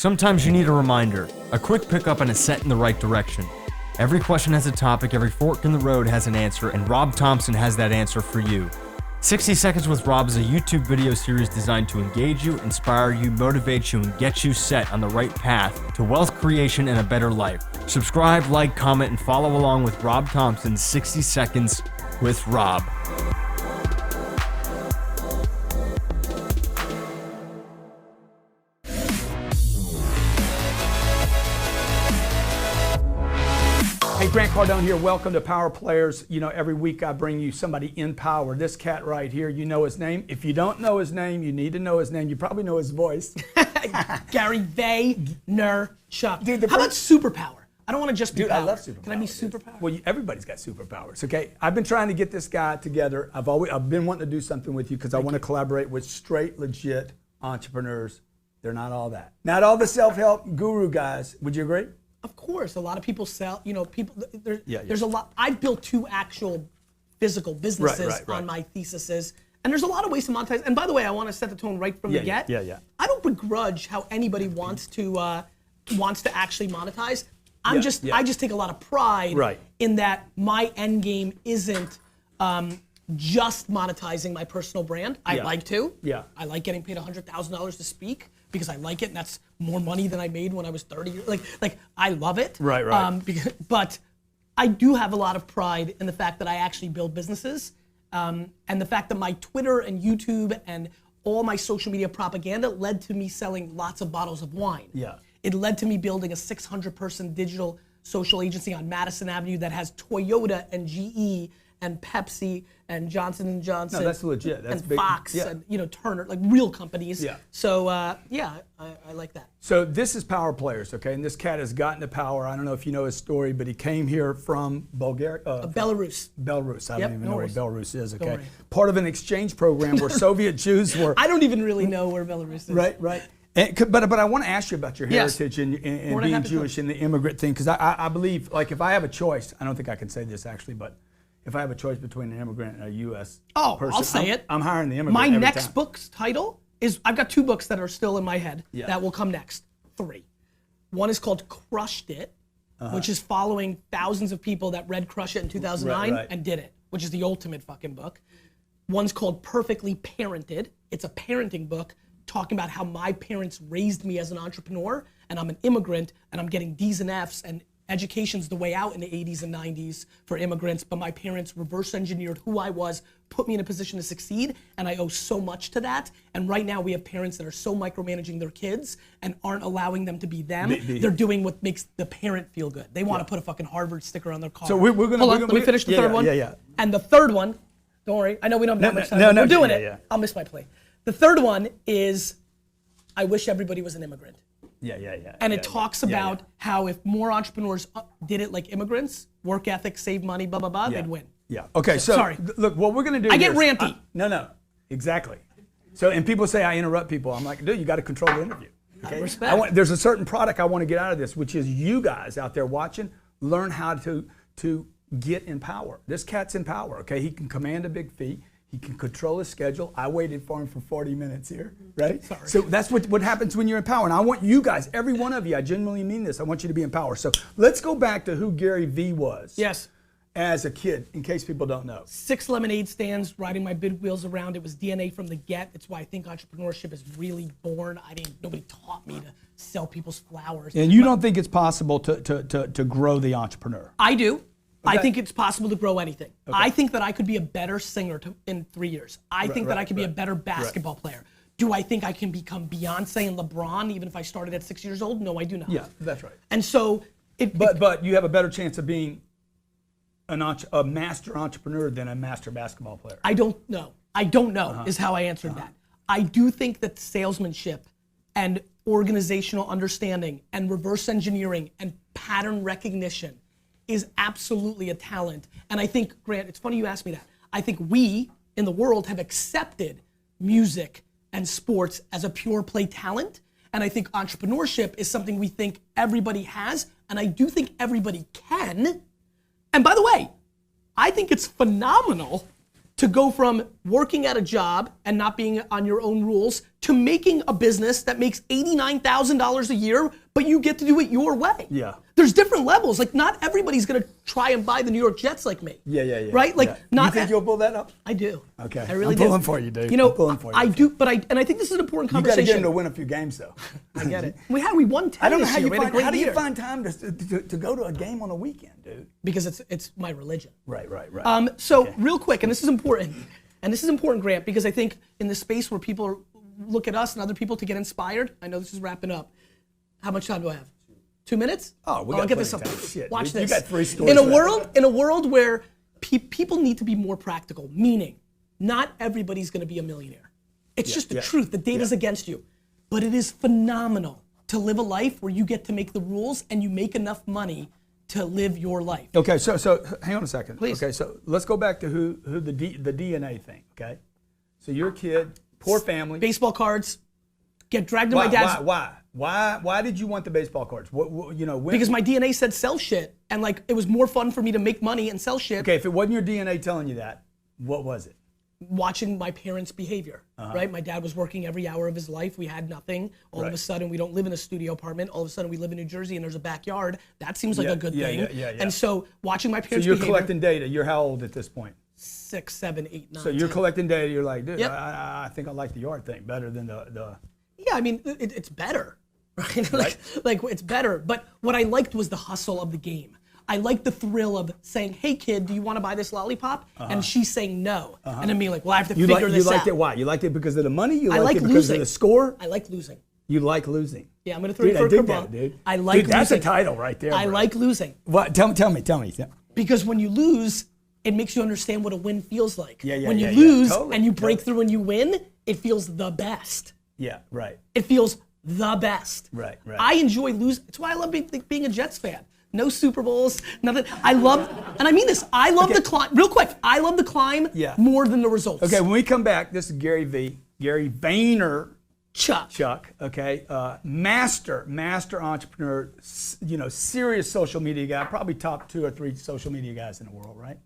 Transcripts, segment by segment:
Sometimes you need a reminder, a quick pickup and a set in the right direction. Every question has a topic, every fork in the road has an answer, and Rob Thompson has that answer for you. 60 Seconds with Rob is a YouTube video series designed to engage you, inspire you, motivate you, and get you set on the right path to wealth creation and a better life. Subscribe, like, comment, and follow along with Rob Thompson's 60 Seconds with Rob. Hey, Grant Cardone here. Welcome to Power Players. You know, every week I bring you somebody in power. This cat right here, you know his name. If you don't know his name, you need to know his name. You probably know his voice. Gary Vaynerchuk. Dude, how about superpower? I don't want to just be power. I love superpower. Can I be superpower? Well, everybody's got superpowers, okay? I've been trying to get this guy together. I've been wanting to do something with you because I want to collaborate with straight, legit entrepreneurs. They're not all that. Not all the self-help guru guys. Would you agree? Of course, a lot of people sell, there's a lot. I've built 2 actual physical businesses on my theses, and there's a lot of ways to monetize. And by the way, I want to set the tone right from the get. I don't begrudge how anybody wants to actually monetize. I just take a lot of pride in that my end game isn't just monetizing my personal brand. I like to. I like getting paid $100,000 to speak because I like it, and that's more money than I made when I was 30. Like I love it. But I do have a lot of pride in the fact that I actually build businesses, and the fact that my Twitter and YouTube and all my social media propaganda led to me selling lots of bottles of wine. It led to me building a 600-person digital social agency on Madison Avenue that has Toyota and GE and Pepsi and Johnson & Johnson. No, that's legit. That's and big. Fox and Turner, like real companies. So I like that. So this is Power Players, okay? And this cat has gotten to power. I don't know if you know his story, but he came here from Bulgaria. Belarus. Belarus. I don't even know where Belarus is, okay? Don't worry. Part of an exchange program where Soviet Jews were. I don't even really know where Belarus is. Right. But I want to ask you about your heritage and being Jewish and the immigrant thing, because I believe, like, if I have a choice, I don't think I can say this actually, but if I have a choice between an immigrant and a U.S. person, I'll say it. I'm hiring the immigrant. My every next time. book's title is, I've got 2 books that are still in my head that will come next. 3. One is called Crushed It, which is following thousands of people that read Crush It in 2009 and did it, which is the ultimate fucking book. One's called Perfectly Parented. It's a parenting book talking about how my parents raised me as an entrepreneur, and I'm an immigrant, and I'm getting D's and F's, and education's the way out in the 80s and 90s for immigrants, but my parents reverse engineered who I was, put me in a position to succeed, and I owe so much to that. And right now we have parents that are so micromanaging their kids and aren't allowing them to be them. They're doing what makes the parent feel good. They want to put a fucking Harvard sticker on their car. So we're gonna, Hold on, let me finish the third one. And the third one, don't worry, I know we don't have that much time, but we're doing it. I'll miss my play. The third one is, I wish everybody was an immigrant. And it talks about how if more entrepreneurs did it like immigrants, work ethic, save money, blah, blah, blah, they'd win. Okay, so sorry. Look, what we're going to do I get ranty. No, exactly. So, and people say I interrupt people. I'm like, dude, you got to control the interview. Okay? Respect. There's a certain product I want to get out of this, which is you guys out there watching, learn how to get in power. This cat's in power, okay? He can command a big fee. He can control his schedule. I waited for him for 40 minutes here, right? Sorry. So that's what happens when you're in power. And I want you guys, every one of you, I genuinely mean this, I want you to be in power. So let's go back to who Gary V was. Yes. As a kid, in case people don't know. 6 lemonade stands, riding my big wheels around. It was DNA from the get. It's why I think entrepreneurship is really born. Nobody taught me to sell people's flowers. And you don't think it's possible to grow the entrepreneur? I do. I think it's possible to grow anything. I think that I could be a better singer in 3 years. I think that I could be a better basketball player. Do I think I can become Beyonce and LeBron even if I started at 6 years old? No, I do not. Yeah, that's right. And so, but you have a better chance of being a master entrepreneur than a master basketball player. I don't know. Is how I answered that. I do think that salesmanship and organizational understanding and reverse engineering and pattern recognition is absolutely a talent. And I think, Grant, it's funny you asked me that. I think we in the world have accepted music and sports as a pure play talent. And I think entrepreneurship is something we think everybody has. And I do think everybody can. And by the way, I think it's phenomenal to go from working at a job and not being on your own rules to making a business that makes $89,000 a year, but you get to do it your way. Yeah. There's different levels. Like, not everybody's gonna try and buy the New York Jets like me. Yeah. Right? Like, You think you'll pull that up? I do. Okay. I really I'm do. pulling for you, dude. You know, I'm pulling for you. I do, but I think this is an important You got conversation. to get him to win a few games, though. I get it. We won 10 I don't know this how year. you We had a find. great How do you year. find time to go to a game on a weekend, dude? Because it's my religion. Right. So real quick, and this is important, Grant, because I think in the space where people look at us and other people to get inspired, I know this is wrapping up. How much time do I have? 2 minutes? Oh, I'll get this up. Shit, Watch dude, this. You got 3 stories. In a world where people need to be more practical, meaning not everybody's going to be a millionaire. It's just the truth. The data's against you. But it is phenomenal to live a life where you get to make the rules and you make enough money to live your life. Okay, so hang on a second. Please. Okay, so let's go back to who the DNA thing. Okay, so you're a kid, poor family. Baseball cards, get dragged to my dad's. Why did you want the baseball cards? When? Because my DNA said sell shit, and like it was more fun for me to make money and sell shit. Okay, if it wasn't your DNA telling you that, what was it? Watching my parents' behavior, right? My dad was working every hour of his life. We had nothing. All of a sudden, we don't live in a studio apartment. All of a sudden, we live in New Jersey and there's a backyard. That seems like a good thing. Yeah. And so, watching my parents' So you're behavior. collecting data. You're how old at this point? 6, 7, 8, 9. So you're 10. collecting data. You're like, dude, Yep. I think I like the yard thing better than the. Yeah, I mean, it's better, right? like it's better. But what I liked was the hustle of the game. I liked the thrill of saying, "Hey, kid, do you want to buy this lollipop?" And she's saying no, and then being like, "Well, I have to figure this out." You liked it? Why? You liked it because of the money? You I like liked it because losing. of the score? I like losing. You like losing? Yeah, I'm gonna throw you for a curveball. Dude. I like losing. That's a title right there. I bro. like losing. What? Tell me. Because when you lose, it makes you understand what a win feels like. Yeah, when you yeah, lose totally, and you break through and you win, it feels the best. Yeah, right. It feels the best. Right. I enjoy losing. That's why I love being a Jets fan. No Super Bowls, nothing. I love, and I mean this, I love the climb. Real quick, I love the climb more than the results. Okay, when we come back, this is Gary Vaynerchuk. Okay, master entrepreneur. Serious social media guy. Probably top 2 or 3 social media guys in the world, right?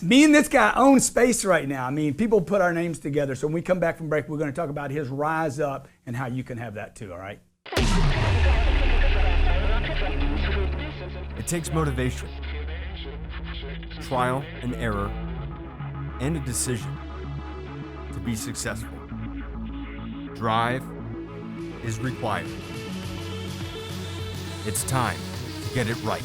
Me and this guy own space right now. I mean, people put our names together. So when we come back from break, we're going to talk about his rise up and how you can have that too. All right. It takes motivation, trial and error, and a decision to be successful. Drive is required. It's time to get it right.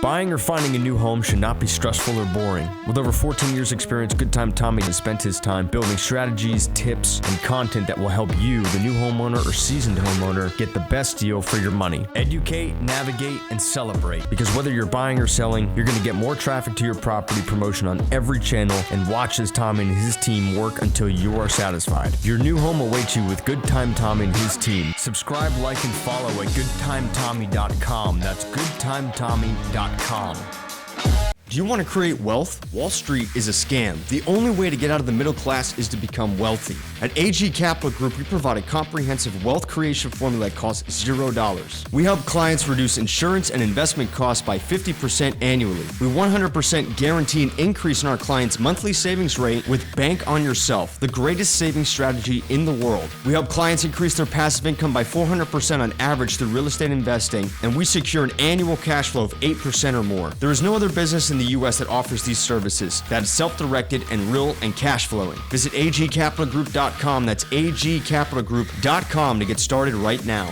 Buying or finding a new home should not be stressful or boring. With over 14 years experience, Good Time Tommy has spent his time building strategies, tips, and content that will help you, the new homeowner or seasoned homeowner, get the best deal for your money. Educate, navigate, and celebrate. Because whether you're buying or selling, you're going to get more traffic to your property promotion on every channel, and watch as Tommy and his team work until you are satisfied. Your new home awaits you with Good Time Tommy and his team. Subscribe, like, and follow at goodtimetommy.com. That's goodtimetommy.com. Do you want to create wealth? Wall Street is a scam. The only way to get out of the middle class is to become wealthy. At AG Capital Group, we provide a comprehensive wealth creation formula that costs $0. We help clients reduce insurance and investment costs by 50% annually. We 100% guarantee an increase in our clients' monthly savings rate with Bank on Yourself, the greatest savings strategy in the world. We help clients increase their passive income by 400% on average through real estate investing, and we secure an annual cash flow of 8% or more. There is no other business in the U.S. that offers these services that is self-directed and real and cash flowing. Visit agcapitalgroup.com. That's agcapitalgroup.com to get started right now.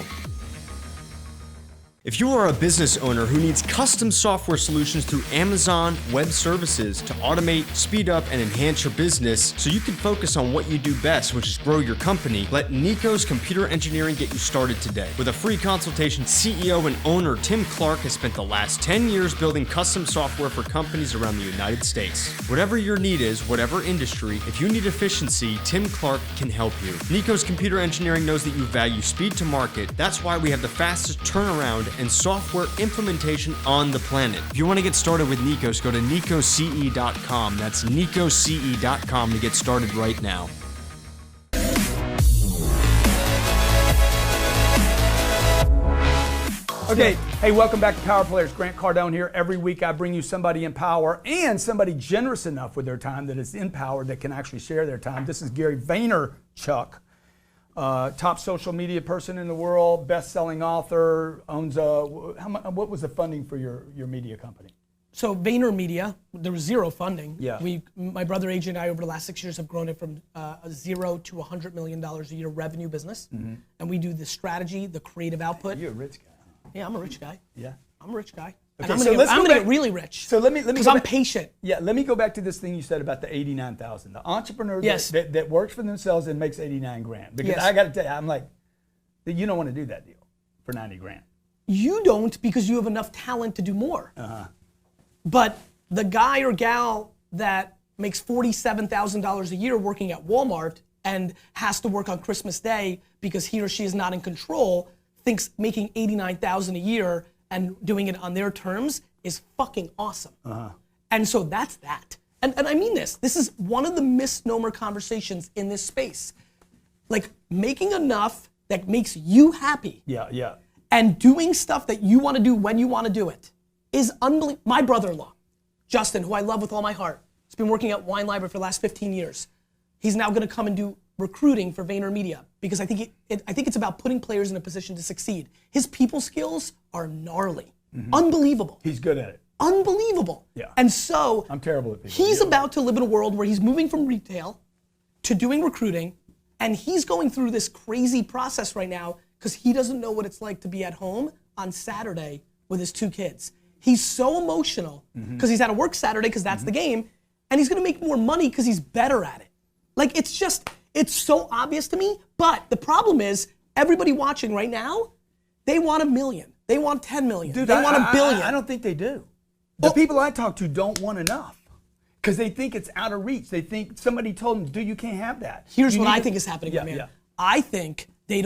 If you are a business owner who needs custom software solutions through Amazon Web Services to automate, speed up, and enhance your business so you can focus on what you do best, which is grow your company, let Nico's Computer Engineering get you started today. With a free consultation, CEO and owner Tim Clark has spent the last 10 years building custom software for companies around the United States. Whatever your need is, whatever industry, if you need efficiency, Tim Clark can help you. Nico's Computer Engineering knows that you value speed to market. That's why we have the fastest turnaround and software implementation on the planet. If you want to get started with Nikos, go to nicoce.com. That's nicoce.com to get started right now. Okay, hey, welcome back to Power Players. Grant Cardone here. Every week I bring you somebody in power and somebody generous enough with their time that is in power that can actually share their time. This is Gary Vaynerchuk. Top social media person in the world, best-selling author, owns what was the funding for your media company? So VaynerMedia, there was zero funding. Yeah. My brother AJ and I over the last 6 years have grown it from $0 to $100 million a year revenue business. Mm-hmm. And we do the strategy, the creative output. You're a rich guy. Huh? Yeah, I'm a rich guy. Yeah. I'm a rich guy. Okay, and I'm gonna get really rich. So let me because I'm patient. Yeah, let me go back to this thing you said about the 89,000. The entrepreneur Yes. that works for themselves and makes 89 grand. Because Yes. I got to tell you, I'm like, you don't want to do that deal for 90 grand. You don't because you have enough talent to do more. Uh-huh. But the guy or gal that makes $47,000 a year working at Walmart and has to work on Christmas Day because he or she is not in control, thinks making $89,000 a year and doing it on their terms is fucking awesome. Uh-huh. And so that's that. And I mean this. This is one of the misnomer conversations in this space. Like making enough that makes you happy. Yeah, yeah. And doing stuff that you want to do when you want to do it is unbelievable. My brother-in-law, Justin, who I love with all my heart, has been working at Wine Library for the last 15 years. He's now going to come and do recruiting for VaynerMedia because I think it's about putting players in a position to succeed. His people skills are gnarly, unbelievable. He's good at it. Unbelievable. Yeah. And so I'm terrible at people. He's about to live in a world where he's moving from retail to doing recruiting, and he's going through this crazy process right now because he doesn't know what it's like to be at home on Saturday with his two kids. He's so emotional because he's out of work Saturday because that's the game, and he's gonna make more money because he's better at it. Like it's so obvious to me, but the problem is everybody watching right now, they want $1 million. They want 10 million. Dude, they want $1 billion. I don't think they do. The people I talk to don't want enough because they think it's out of reach. They think somebody told them, dude, you can't have that. Here's what I think is happening, yeah, man. Yeah. I think they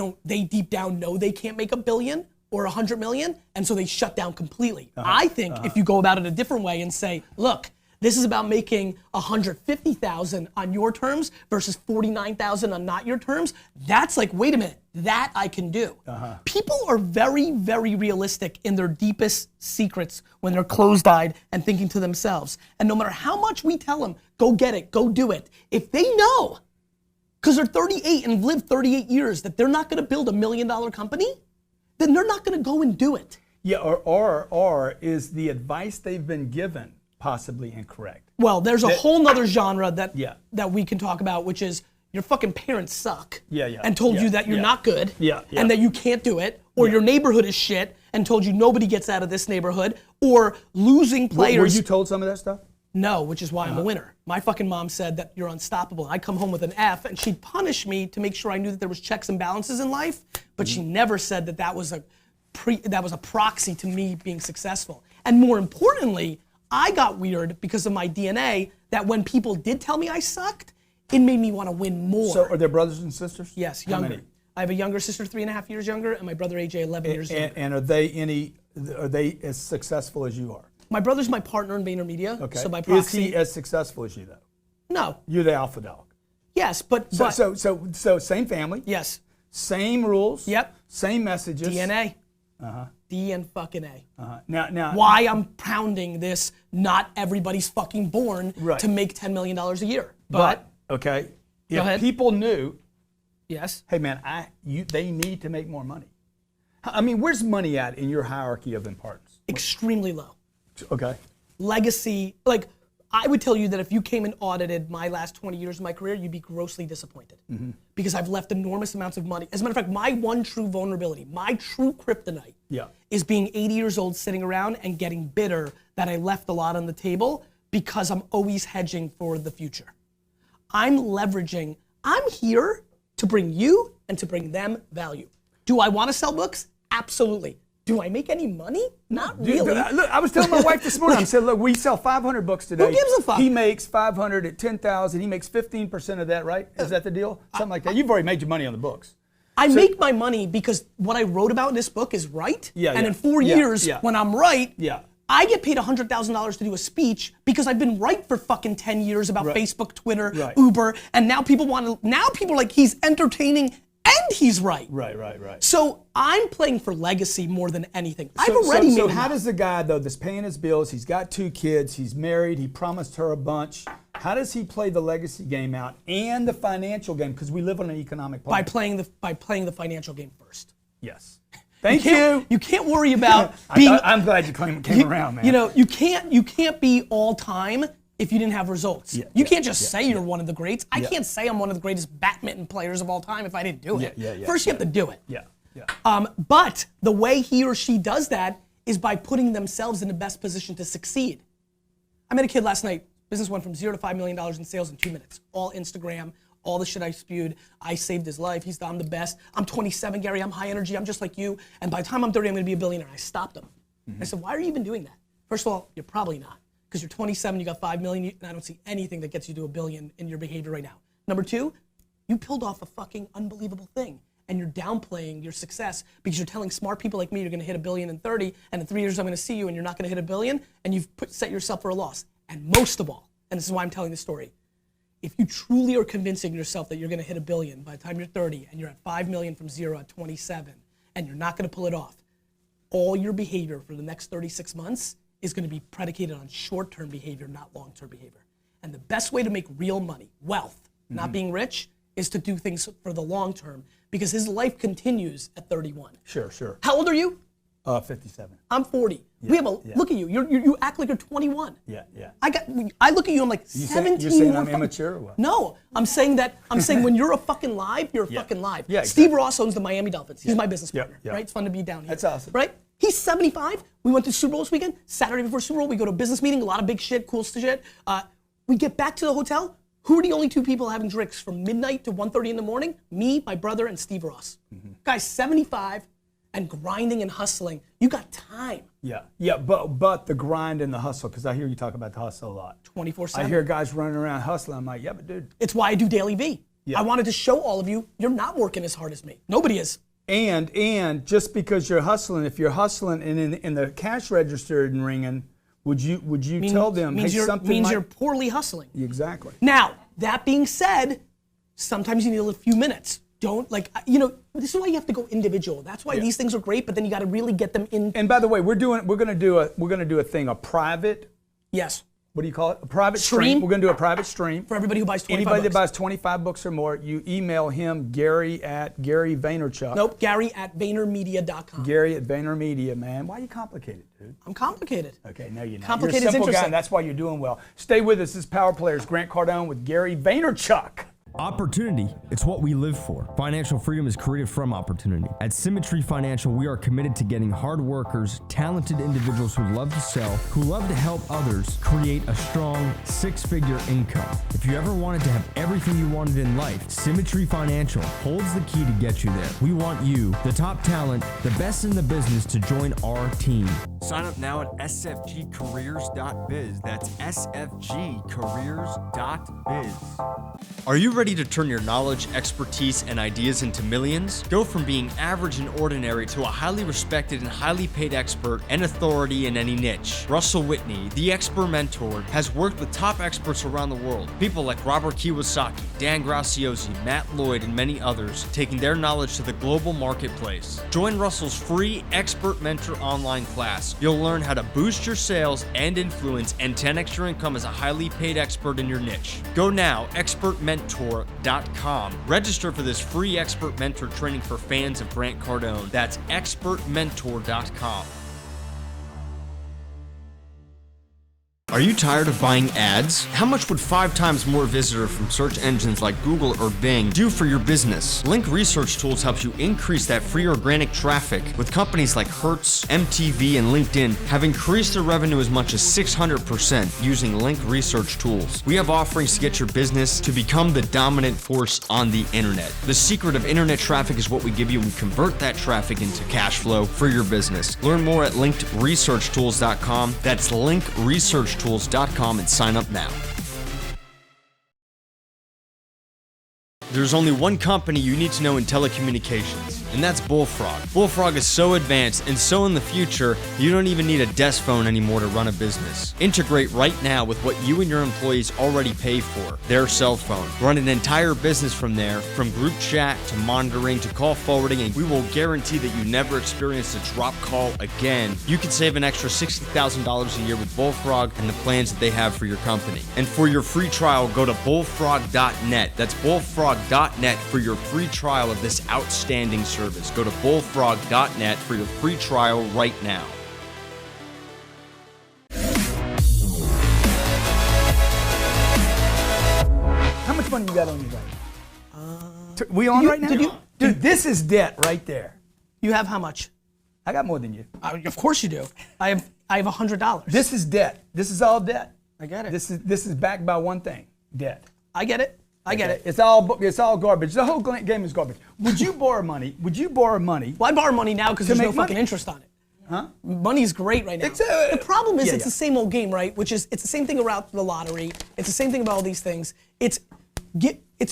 deep down know they can't make $1 billion or 100 million, and so they shut down completely. I think if you go about it a different way and say, look, this is about making 150,000 on your terms versus 49,000 on not your terms. That's like, wait a minute, that I can do. People are very, very realistic in their deepest secrets when they're closed-eyed and thinking to themselves. And no matter how much we tell them, go get it, go do it, if they know, because they're 38 and have lived 38 years, that they're not gonna build $1 million company, then they're not gonna go and do it. Yeah, or is the advice they've been given possibly incorrect? Well, there's a whole nother genre that we can talk about, which is your fucking parents suck and told you that you're not good and that you can't do it, or your neighborhood is shit and told you nobody gets out of this neighborhood, or losing players. Were you told some of that stuff? No, which is why I'm a winner. My fucking mom said that you're unstoppable. I'd come home with an F and she'd punish me to make sure I knew that there was checks and balances in life, but she never said that that was a proxy to me being successful. And more importantly, I got weird because of my DNA that when people did tell me I sucked, it made me want to win more. So are there brothers and sisters? Yes, How younger. many? I have a younger sister, 3.5 years younger, and my brother AJ, 11 years younger. And are they as successful as you are? My brother's my partner in VaynerMedia, Okay. so by proxy. Is he as successful as you though? No. You're the alpha dog. Yes, but So same family. Yes. Same rules. Yep. Same messages. DNA. D and fucking A. Now. Why I'm pounding this? Not everybody's fucking born Right. to make $10 million a year. But okay, Go ahead. if people knew, Yes. hey man, they need to make more money. I mean, where's money at in your hierarchy of importance? Extremely low. Okay. Legacy, like I would tell you that if you came and audited my last 20 years of my career, you'd be grossly disappointed. Because I've left enormous amounts of money. As a matter of fact, my one true vulnerability, my true kryptonite, is being 80 years old, sitting around and getting bitter that I left a lot on the table because I'm always hedging for the future. I'm here to bring you and to bring them value. Do I want to sell books? Absolutely. Do I make any money? Not really. Look, I was telling my wife this morning, I said, look, we sell 500 books today. Who gives a fuck? He makes 500 at 10,000. He makes 15% of that, right? Is that the deal? Something like that. You've already made your money on the books. I make my money because what I wrote about in this book is right. And in 4 years, when I'm right, I get paid $100,000 to do a speech because I've been right for fucking 10 years about Facebook, Twitter, Uber, and now people are like, he's entertaining and he's right. Right. So I'm playing for legacy more than anything. I've already made So how does the guy, though, that's paying his bills, he's got 2 kids, he's married, he promised her a bunch, how does he play the legacy game out and the financial game? Because we live on an economic planet. By playing the financial game first. Yes. Thank you. You can't worry about being. I'm glad you came around, man. You know, you can't be all time if you didn't have results. You can't just say you're one of the greats. I can't say I'm one of the greatest badminton players of all time if I didn't do it. First, you have to do it. But the way he or she does that is by putting themselves in the best position to succeed. I met a kid last night. Business went from $0 to $5 million in sales in 2 minutes. All Instagram. All the shit I spewed, I saved his life. I'm the best. I'm 27, Gary. I'm high energy. I'm just like you. And by the time I'm 30, I'm going to be a billionaire. I stopped him. I said, why are you even doing that? First of all, you're probably not. Because you're 27, you got 5 million, and I don't see anything that gets you to $1 billion in your behavior right now. Number 2, you pulled off a fucking unbelievable thing. And you're downplaying your success because you're telling smart people like me you're going to hit $1 billion in 30, and in 3 years I'm going to see you and you're not going to hit $1 billion, and you've set yourself for a loss. And most of all, and this is why I'm telling this story, if you truly are convincing yourself that you're going to hit $1 billion by the time you're 30 and you're at 5 million from 0 at 27 and you're not going to pull it off, all your behavior for the next 36 months is going to be predicated on short-term behavior, not long-term behavior. And the best way to make real money, wealth, not being rich, is to do things for the long term because his life continues at 31. Sure. How old are you? 57. I'm 40. We have look at you. You act like you're 21. Yeah. I look at you. I'm like 17. You're saying I'm immature or what? No, I'm saying when you're a fucking live, you're fucking live. Yeah, exactly. Steve Ross owns the Miami Dolphins. He's my business partner. Right? It's fun to be down here. That's awesome. Right? He's 75. We went to Super Bowl this weekend. Saturday before Super Bowl, we go to a business meeting. A lot of big shit, cool shit. We get back to the hotel. Who are the only 2 people having drinks from midnight to 1:30 in the morning? Me, my brother, and Steve Ross. Guy's 75. And grinding and hustling, you got time. But the grind and the hustle, because I hear you talk about the hustle a lot. 24/7. I hear guys running around hustling. I'm like, yeah, but dude. It's why I do Daily V. I wanted to show all of you, you're not working as hard as me. Nobody is. And just because you're hustling, if you're hustling and in the cash register and ringing, would you tell them means you're poorly hustling. Exactly. Now, that being said, sometimes you need a few minutes. Don't this is why you have to go individual. That's why these things are great, but then you got to really get them in. And by the way, we're gonna do a thing, a private. Yes. What do you call it? A private stream. We're gonna do a private stream for everybody who buys 25 Anybody books. that buys 25 books or more, you email him Gary Vaynerchuk. Nope, Gary at Vaynermedia.com. Gary at Vaynermedia, man. Why are you complicated, dude? I'm complicated. Okay, no, you're not. Complicated You're a is simple guy, interesting. and that's why you're doing well. Stay with us. This is Power Players, Grant Cardone with Gary Vaynerchuk. Opportunity, it's what we live for. Financial freedom is created from opportunity. At Symmetry Financial, we are committed to getting hard workers, talented individuals who love to sell, who love to help others create a strong 6-figure income. If you ever wanted to have everything you wanted in life, Symmetry Financial holds the key to get you there. We want you, the top talent, the best in the business, to join our team. Sign up now at sfgcareers.biz. That's sfgcareers.biz. Are you ready to turn your knowledge, expertise, and ideas into millions? Go from being average and ordinary to a highly respected and highly paid expert and authority in any niche. Russell Whitney, the Expert Mentor, has worked with top experts around the world. People like Robert Kiyosaki, Dan Graziosi, Matt Lloyd, and many others, taking their knowledge to the global marketplace. Join Russell's free Expert Mentor online class. You'll learn how to boost your sales and influence and 10x your income as a highly paid expert in your niche. Go now, expertmentor.com. Register for this free Expert Mentor training for fans of Grant Cardone. That's expertmentor.com. Are you tired of buying ads? How much would 5 times more visitors from search engines like Google or Bing do for your business? Link Research Tools helps you increase that free organic traffic, with companies like Hertz, MTV, and LinkedIn have increased their revenue as much as 600% using Link Research Tools. We have offerings to get your business to become the dominant force on the internet. The secret of internet traffic is what we give you, and we convert that traffic into cash flow for your business. Learn more at linkedresearchtools.com. That's linkresearchtools.com and sign up now. There's only one company you need to know in telecommunications, and that's Bullfrog. Bullfrog is so advanced and so in the future, you don't even need a desk phone anymore to run a business. Integrate right now with what you and your employees already pay for, their cell phone. Run an entire business from there, from group chat to monitoring to call forwarding, and we will guarantee that you never experience a drop call again. You can save an extra $60,000 a year with Bullfrog and the plans that they have for your company. And for your free trial, go to bullfrog.net. That's bullfrog.net for your free trial of this outstanding service. Go to bullfrog.net for your free trial right now. How much money you got on you right now? We on right now? Dude, this is debt right there. You have how much? I got more than you. Of course you do. I have $100. This is debt. This is all debt. I get it. This is backed by one thing, debt. I get it. I get it. It's all garbage. The whole game is garbage. Would you borrow money? Well, I borrow money now because there's no fucking interest on it. Huh? Money's great right now. The problem is it's the same old game, right? Which is, it's the same thing around the lottery. It's the same thing about all these things. It's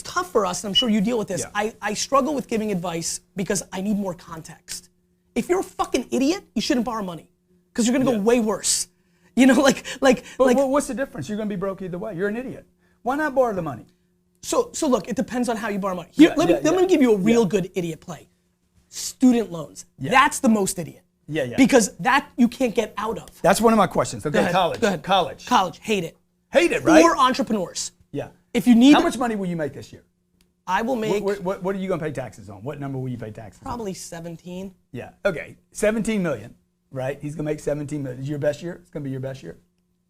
tough for us, and I'm sure you deal with this. Yeah. I struggle with giving advice because I need more context. If you're a fucking idiot, you shouldn't borrow money because you're gonna go way worse. You know, like. What's the difference? You're gonna be broke either way. You're an idiot. Why not borrow the money? So look, it depends on how you borrow money. Here, let me give you a real good idiot play. Student loans. Yeah. That's the most idiot. Yeah. Because that you can't get out of. That's one of my questions. Okay, Go ahead. College. Hate it. Hate it, right? Or entrepreneurs. Yeah. If you need. How much money will you make this year? I will make. What are you gonna pay taxes on? What number will you pay taxes on? Probably 17. Yeah. Okay. 17 million, right? He's gonna make 17 million. Is your best year? It's gonna be your best year?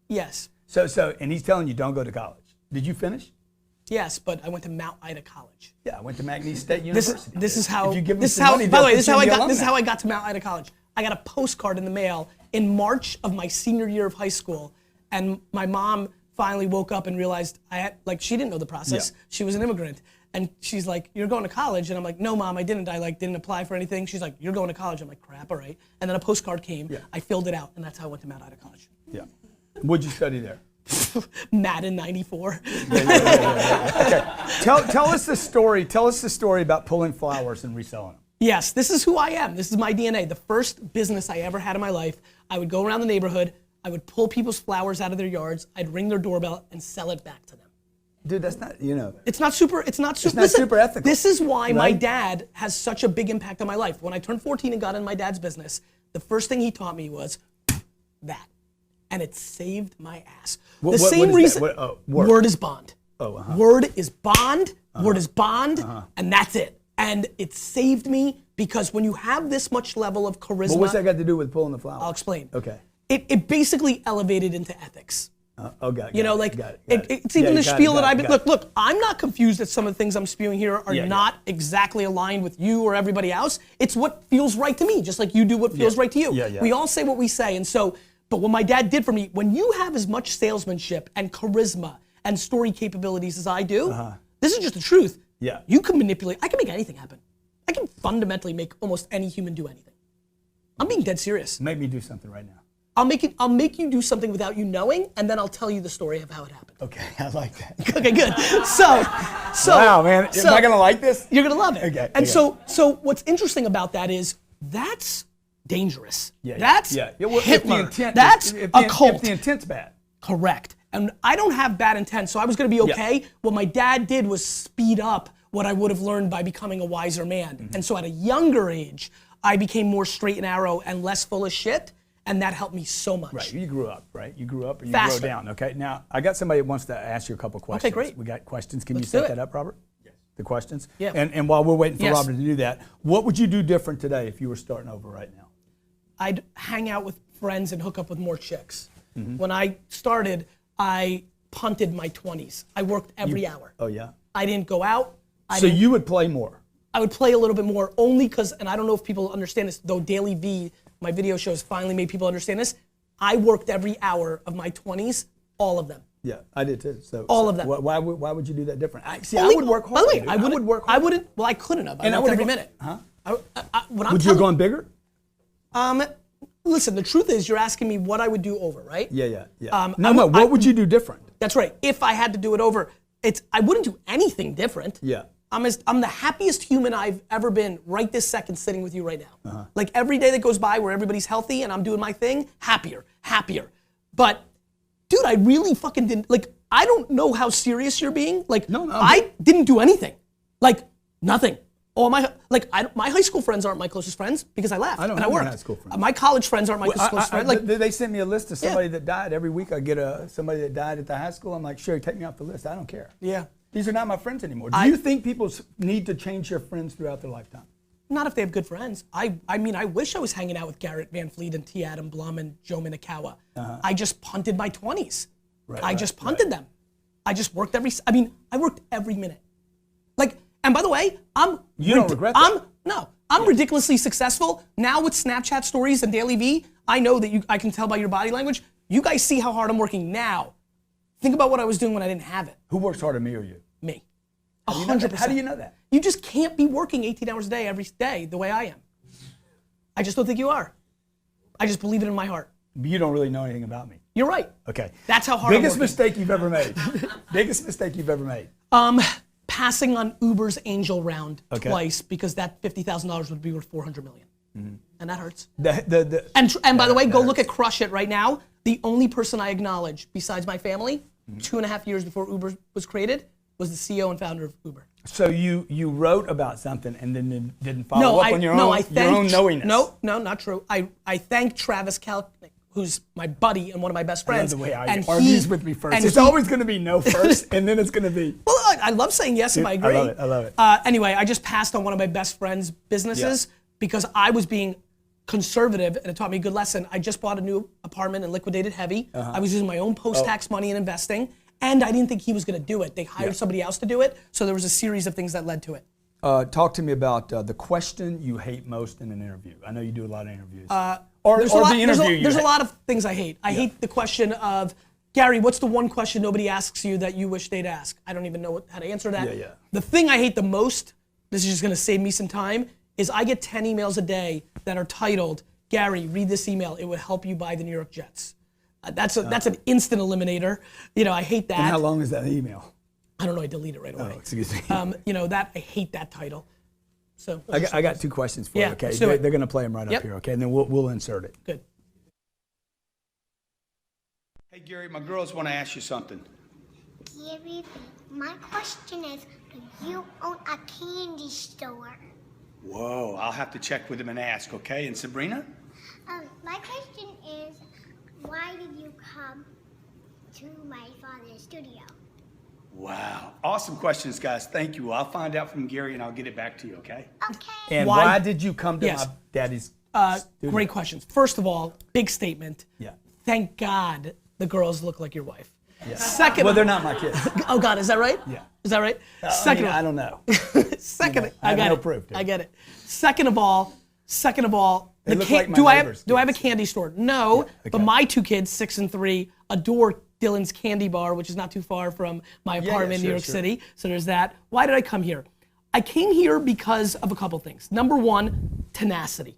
Yes. So, and he's telling you don't go to college. Did you finish? Yes, but I went to Mount Ida College. Yeah, I went to McNeese State University. This is how. If you give this them is how. money, By the way, they'll this put is you how I in the got to Mount Ida College. I got a postcard in the mail in March of my senior year of high school, and my mom finally woke up and realized she didn't know the process. Yeah. She was an immigrant, and she's like, "You're going to college," and I'm like, "No, Mom, I didn't. I didn't apply for anything." She's like, "You're going to college." I'm like, "Crap, all right." And then a postcard came. Yeah. I filled it out, and that's how I went to Mount Ida College. Yeah. What'd you study there? Madden 94. Okay. Tell us the story. Tell us the story about pulling flowers and reselling them. Yes, this is who I am. This is my DNA. The first business I ever had in my life, I would go around the neighborhood, I would pull people's flowers out of their yards, I'd ring their doorbell and sell it back to them. Dude, that's not, It's not super Listen, super ethical. This is why my right? dad has such a big impact on my life. When I turned 14 and got in my dad's business, the first thing he taught me was that. And it saved my ass. The same reason. Word is bond. Word is bond. Word is bond. And that's it. And it saved me because when you have this much level of charisma. Well, what's that got to do with pulling the flowers? I'll explain. Okay. It basically elevated into ethics. Got it. It's even the spiel that I've been. Look, I'm not confused that some of the things I'm spewing here are not exactly aligned with you or everybody else. It's what feels right to me, just like you do what feels right to you. We all say what we say. And so, but what my dad did for me, when you have as much salesmanship and charisma and story capabilities as I do, this is just the truth. Yeah. You can manipulate. I can make anything happen. I can fundamentally make almost any human do anything. I'm being dead serious. Make me do something right now. I'll make you do something without you knowing, and then I'll tell you the story of how it happened. Okay, I like that. Okay, good. So wow, man, am I gonna like this? You're gonna love it. Okay. And so what's interesting about that is that's dangerous. That's Hitler. That's a cult. If the intent's bad. Correct. And I don't have bad intent, so I was gonna be okay. What my dad did was speed up what I would have learned by becoming a wiser man. And so at a younger age, I became more straight and narrow and less full of shit. And that helped me so much. Right, you grew up, right? You grew up or you Faster. grew down, okay? Now, I got somebody that wants to ask you a couple questions. Okay, great. We got questions. Can Let's you do set it. that up, Robert? Yes. The questions? Yeah. And while we're waiting for Yes. Robert to do that, what would you do different today if you were starting over right now? I'd hang out with friends and hook up with more chicks. When I started, I punted my 20s. I worked every hour. Oh yeah. I didn't go out. So you would play more? I would play a little bit more only because, and I don't know if people understand this, though Daily V, my video shows finally made people understand this, I worked every hour of my 20s, all of them. Yeah, I did too. So all of them. Why would you do that different? I would work hard. By the way, I would work hard. I wouldn't, well I couldn't have. I worked every minute. Huh? Would you have gone bigger? Listen, the truth is you're asking me what I would do over, right? Yeah. What would you do different? That's right. If I had to do it over, I wouldn't do anything different. Yeah. I'm the happiest human I've ever been right this second sitting with you right now. Like every day that goes by where everybody's healthy and I'm doing my thing, happier. But dude, I really fucking didn't, like, I don't know how serious you're being. Like, no, I didn't do anything. Like, nothing. All my high school friends aren't my closest friends because I left and I worked. High school friends. My college friends aren't my closest friends. Like, they sent me a list of somebody that died. Every week I get somebody that died at the high school. I'm like, sure, take me off the list. I don't care. Yeah. These are not my friends anymore. Do you think people need to change their friends throughout their lifetime? Not if they have good friends. I mean, I wish I was hanging out with Garrett Van Fleet and T. Adam Blum and Joe Minakawa. I just punted my 20s. I just punted them. I just worked I worked every minute. Like, and by the way, You don't regret that? I'm ridiculously successful. Now with Snapchat stories and Daily V, I know that I can tell by your body language. You guys see how hard I'm working now. Think about what I was doing when I didn't have it. Who works harder, me or you? Me. 100%. How do you know that? You just can't be working 18 hours a day every day the way I am. I just don't think you are. I just believe it in my heart. You don't really know anything about me. You're right. Okay. That's how hard I'm Biggest working. mistake you've ever made. Biggest mistake you've ever made. Passing on Uber's angel round twice because that $50,000 would be worth $400 million. And that hurts. And by the way, go look at Crush It right now. The only person I acknowledge besides my family, 2.5 years before Uber was created, was the CEO and founder of Uber. So you wrote about something and then didn't follow up on your own knowingness. No, not true. I thank Travis Kalanick, who's my buddy and one of my best friends. I love the way I argues with me first. It's always going to be no first, and then it's going to be. Well, I love saying yes if I agree. I love it. Anyway, I just passed on one of my best friend's businesses because I was being conservative, and it taught me a good lesson. I just bought a new apartment and liquidated heavy. I was using my own post-tax money and investing, and I didn't think he was going to do it. They hired somebody else to do it, so there was a series of things that led to it. Talk to me about the question you hate most in an interview. I know you do a lot of interviews. There's a lot of things I hate. I hate the question of, Gary, what's the one question nobody asks you that you wish they'd ask? I don't even know how to answer that. The thing I hate the most, this is just going to save me some time, is I get 10 emails a day that are titled, Gary, read this email. It would help you buy the New York Jets. That's an instant eliminator. I hate that. And how long is that email? I don't know. I delete it right away. Oh, excuse me. I hate that title. So I got 2 questions for you. Okay, they're going to play them right up here. Okay, and then we'll insert it. Good. Hey Gary, my girls want to ask you something. Gary, my question is, do you own a candy store? Whoa, I'll have to check with them and ask. Okay, and Sabrina? My question is, why did you come to my father's studio? Wow. Awesome questions, guys. Thank you. I'll find out from Gary and I'll get it back to you, okay? Okay. And why did you come to my daddy's studio? Great questions. First of all, big statement. Yeah. Thank God the girls look like your wife. Yeah. Second. Well, they're not my kids. Oh God, is that right? Yeah. Is that right? I don't know. I have got no it. proof, dude. I get it. Second of all, They look like my do I neighbors' have a kids. candy store? No, okay. but my 2 kids, 6 and 3, adore Dylan's Candy Bar, which is not too far from my apartment in New York City. So there's that. Why did I come here? I came here because of a couple things. Number one, tenacity.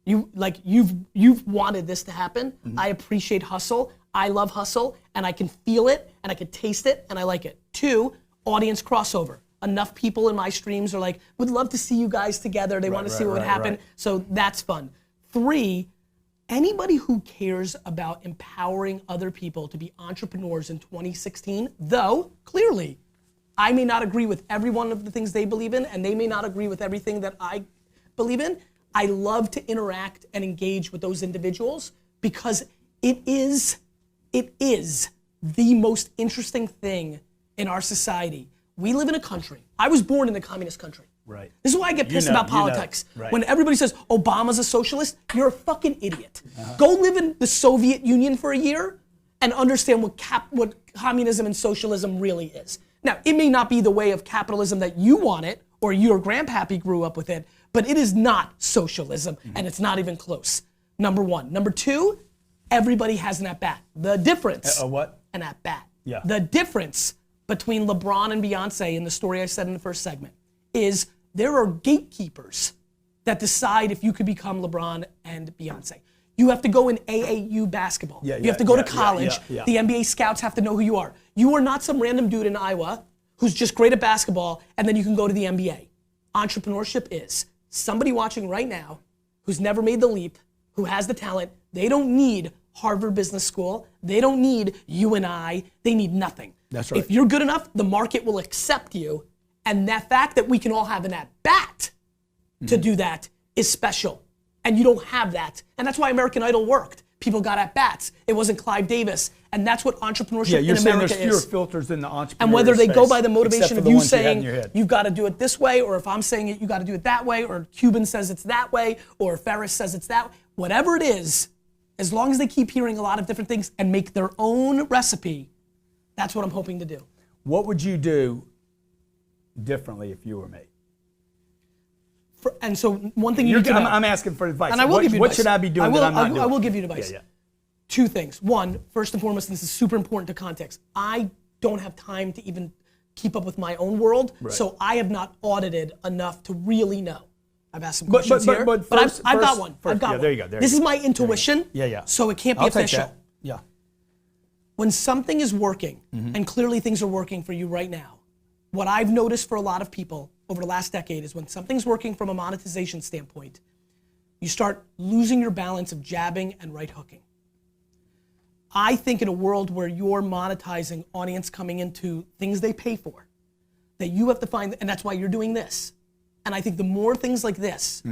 You've wanted this to happen. I appreciate hustle. I love hustle, and I can feel it, and I can taste it, and I like it. 2, audience crossover. Enough people in my streams are like, would love to see you guys together. They want to see what would happen. So that's fun. 3, anybody who cares about empowering other people to be entrepreneurs in 2016, though clearly I may not agree with every one of the things they believe in, and they may not agree with everything that I believe in, I love to interact and engage with those individuals because it is the most interesting thing in our society. We live in a country. I was born in a communist country. Right. This is why I get pissed about politics. Right. When everybody says Obama's a socialist, you're a fucking idiot. Go live in the Soviet Union for a year and understand what communism and socialism really is. Now, it may not be the way of capitalism that you want it, or your grandpappy grew up with it, but it is not socialism, and it's not even close. Number one. Number two, everybody has an at-bat. The difference. A what? An at-bat. Yeah. The difference between LeBron and Beyonce in the story I said in the first segment is there are gatekeepers that decide if you could become LeBron and Beyonce. You have to go in AAU basketball. You have to go to college. The NBA scouts have to know who you are. You are not some random dude in Iowa who's just great at basketball and then you can go to the NBA. Entrepreneurship is somebody watching right now who's never made the leap, who has the talent. They don't need Harvard Business School. They don't need you and I. They need nothing. That's right. If you're good enough, the market will accept you. And that fact that we can all have an at-bat to do that is special. And you don't have that. And that's why American Idol worked. People got at-bats. It wasn't Clive Davis. And that's what entrepreneurship in America is. You're saying there's fewer filters in the entrepreneurial And whether they space, go by the motivation of you saying, you've got to do it this way, or if I'm saying it, you got to do it that way, or Cuban says it's that way, or Ferris says it's that way. Whatever it is, as long as they keep hearing a lot of different things and make their own recipe, that's what I'm hoping to do. What would you do differently if you were me? And so one thing you need to know. I'm asking for advice. And I will give you advice. What should I be doing that I'm not doing? I will give you advice. Two things. One, first and foremost, this is super important to context. I don't have time to even keep up with my own world, so I have not audited enough to really know. I've asked some questions here, but I've got one. I've got one. There you go. This is my intuition, so it can't be official. Yeah. When something is working, and clearly things are working for you right now, what I've noticed for a lot of people over the last decade is when something's working from a monetization standpoint, you start losing your balance of jabbing and right hooking. I think in a world where you're monetizing audience coming into things they pay for, that you have to find, and that's why you're doing this. And I think the more things like this,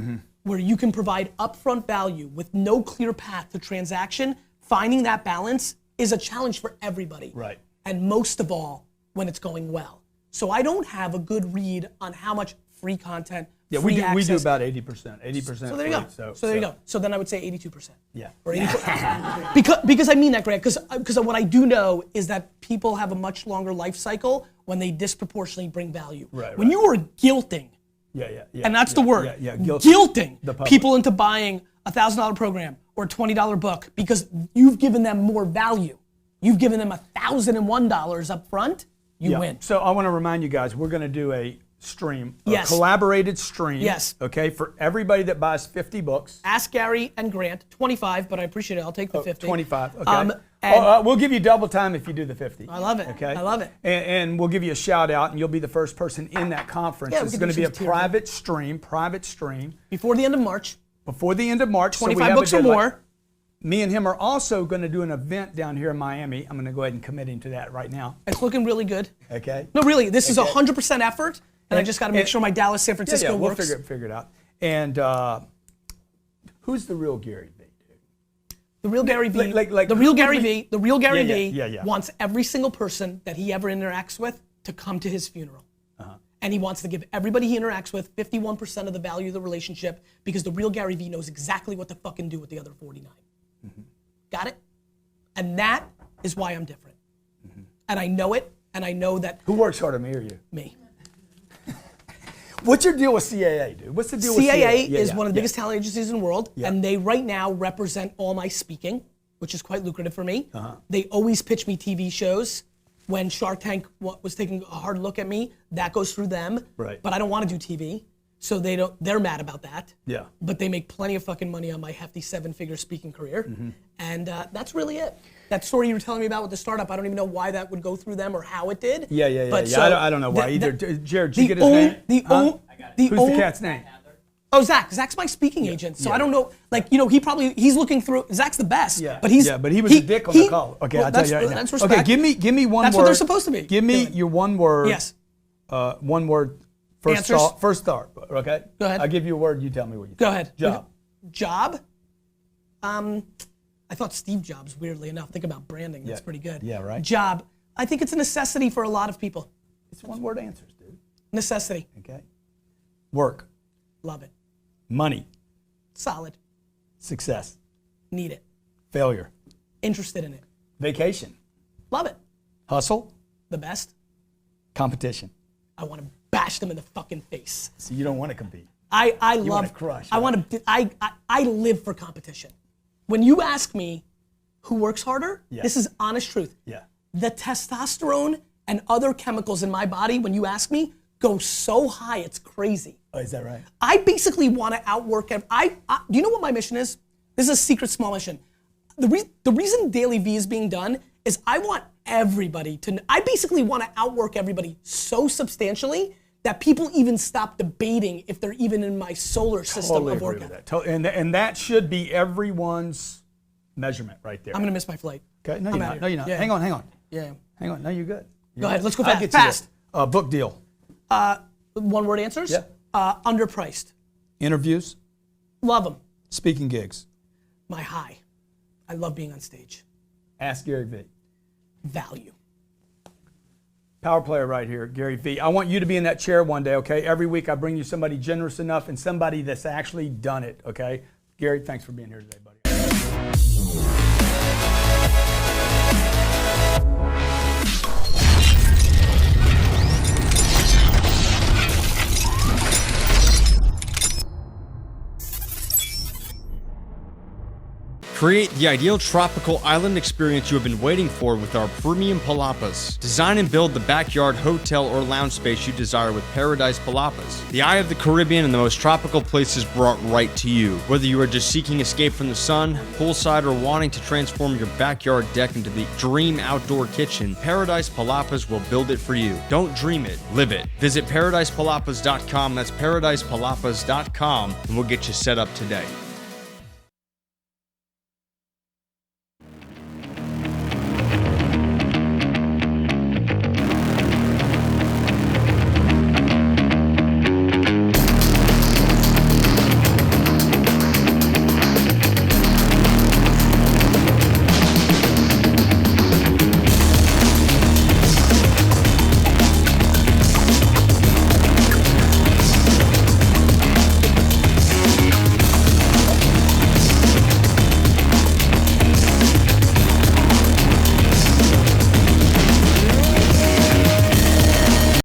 where you can provide upfront value with no clear path to transaction, finding that balance is a challenge for everybody. Right. And most of all, when it's going well. So I don't have a good read on how much free content, free access. We do about 80%. 80%. So there you go. So there you go. So then I would say 82%. Yeah. Or 84%. because I mean that, Grant, because what I do know is that people have a much longer life cycle when they disproportionately bring value. Right. When you are guilting, and that's the word, guilting people into buying a $1,000 program or a $20 book because you've given them more value. You've given them $1,001 up front, you win. So I want to remind you guys, we're going to do a stream, a collaborated stream. Yes. Okay, for everybody that buys 50 books. Ask Gary and Grant, 25, but I appreciate it. I'll take the 50. 25, okay. We'll give you double time if you do the 50. I love it. Okay. I love it. And we'll give you a shout out, and you'll be the first person in that conference. It's going to be a private stream. Before the end of March. Before the end of March. 25 books or more. Me and him are also going to do an event down here in Miami. I'm going to go ahead and commit him to that right now. It's looking really good. Okay. No, really, this is 100% effort, and I just got to make sure my Dallas, San Francisco works. We'll figure it out. And who's the real Gary V? The real Gary V. The real Gary V wants every single person that he ever interacts with to come to his funeral. And he wants to give everybody he interacts with 51% of the value of the relationship because the real Gary V knows exactly what to fucking do with the other 49. Got it? And that is why I'm different. And I know it, and I know that. Who works harder, me or you? Me. What's your deal with CAA, dude? What's the deal with CAA? CAA is one of the biggest talent agencies in the world, and they right now represent all my speaking, which is quite lucrative for me. They always pitch me TV shows. When Shark Tank was taking a hard look at me, that goes through them. Right. But I don't want to do TV, so they're mad about that. Yeah. But they make plenty of fucking money on my hefty 7-figure speaking career, and that's really it. That story you were telling me about with the startup, I don't even know why that would go through them or how it did. But so I don't know why either. Jared, did you get his name? Who's the cat's name? Oh, Zach. Zach's my speaking agent, so I don't know. Like, he's looking through. Zach's the best. But he was a dick on the call. Okay, I'll tell you right now. That's respect. Okay, give me one word. That's what they're supposed to be. Give me your one word. Yes. One word. First thought. Okay. Go ahead. I'll give you a word. You tell me what you think. Go ahead. Job. Job. I thought Steve Jobs. Weirdly enough, think about branding. That's pretty good. Yeah. Right. Job. I think it's a necessity for a lot of people. It's one word answers, dude. Necessity. Okay. Work. Love it. Money. Solid. Success. Need it. Failure. Interested in it. Vacation. Love it. Hustle. The best. Competition. I want to bash them in the fucking face. So you don't want to compete. I You love wanna crush, I right? want to. I live for competition. When you ask me who works harder, Yeah. this is honest truth. Yeah. The testosterone and other chemicals in my body, when you ask me, go so high it's crazy. Oh, is that right? I basically want to outwork. Do you know what my mission is? This is a secret small mission. The reason Daily V is being done is I want everybody to. I basically want to outwork everybody so substantially that people even stop debating if they're even in my solar system Totally of agree workout. with that. And that should be everyone's measurement right there. I'm gonna miss my flight. Okay, no, I'm you're out not. here. No, you're not. Yeah. Hang on. Yeah. Hang on. No, you're good. Go ahead. Let's go I'll fast. get you Fast. there. Book deal. One word answers. Yeah. Underpriced. Interviews. Love them. Speaking gigs. My high. I love being on stage. Ask Gary Vee. Value. Power player right here, Gary Vee. I want you to be in that chair one day, okay? Every week I bring you somebody generous enough and somebody that's actually done it, okay? Gary, thanks for being here today, buddy. Create the ideal tropical island experience you have been waiting for with our premium palapas. Design and build the backyard, hotel, or lounge space you desire with Paradise Palapas. The eye of the Caribbean and the most tropical places brought right to you. Whether you are just seeking escape from the sun, poolside, or wanting to transform your backyard deck into the dream outdoor kitchen, Paradise Palapas will build it for you. Don't dream it, live it. Visit ParadisePalapas.com, that's ParadisePalapas.com, and we'll get you set up today.